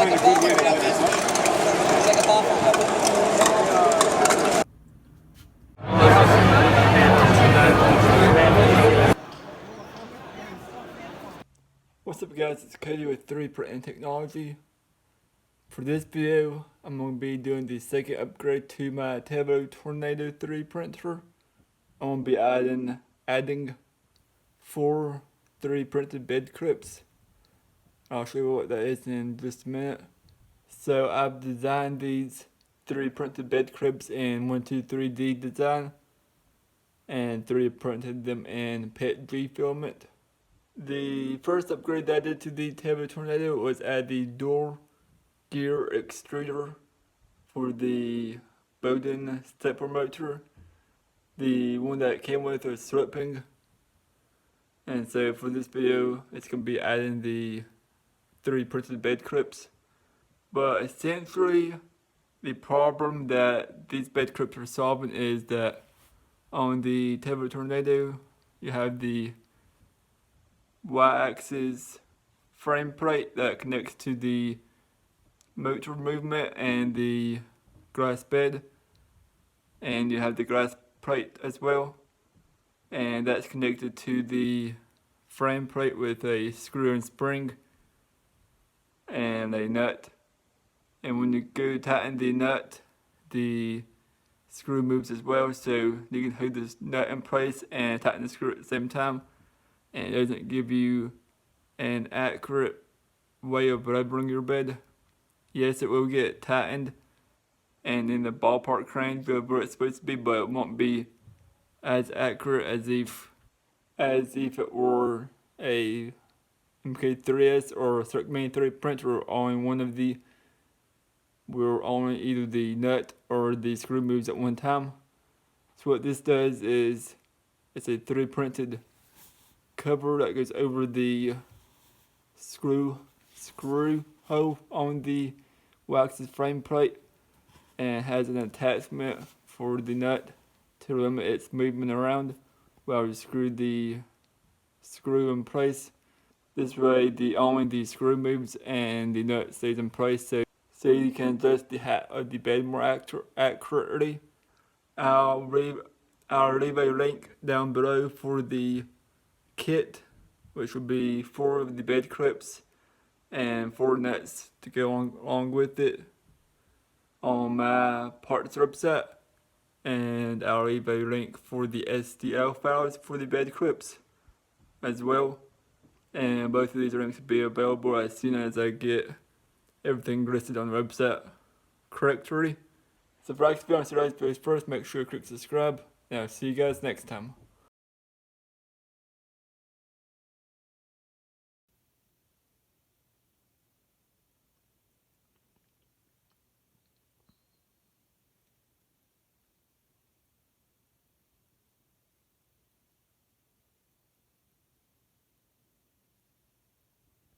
What's up guys, it's Cody with 3D Printing Technology. For this video, I'm going to be doing the second upgrade to my Tevo Tornado 3 printer. I'm going to be adding 4 3D printed bed clips. I'll show you what that is in just a minute. So I've designed these 3D printed bed clips in 123D design and 3D printed them in PETG filament. The first upgrade that I did to the Tevo Tornado was add the dual gear extruder for the Bowden stepper motor. The one that came with was slipping, and so for this video it's going to be adding the 3D printed bed clips. But essentially the problem that these bed clips are solving is that on the Tevo Tornado you have the y-axis frame plate that connects to the motor movement and the grass bed, and you have the grass plate as well, and that's connected to the frame plate with a screw and spring and a nut. And when you go tighten the nut, the screw moves as well, so you can hold this nut in place and tighten the screw at the same time, and it doesn't give you an accurate way of leveling your bed. Yes, it will get tightened and in the ballpark range of where it's supposed to be, but it won't be as accurate as if it were a MK3S or Circuit 3 printer where only either the nut or the screw moves at one time. So what this does is it's a 3D printed cover that goes over the screw hole on the y-axis frame plate, and has an attachment for the nut to limit its movement around while you screw the screw in place. This way only the screw moves and the nut stays in place, so you can adjust the height of the bed more accurately. I'll leave a link down below for the kit, which will be 4 of the bed clips and 4 nuts to go along with it, on my parts website, and I'll leave a link for the STL files for the bed clips as well, and both of these links will be available as soon as I get everything listed on the website correctly. So if you'd like to be on today's post first, make sure you click subscribe, and I'll see you guys next time.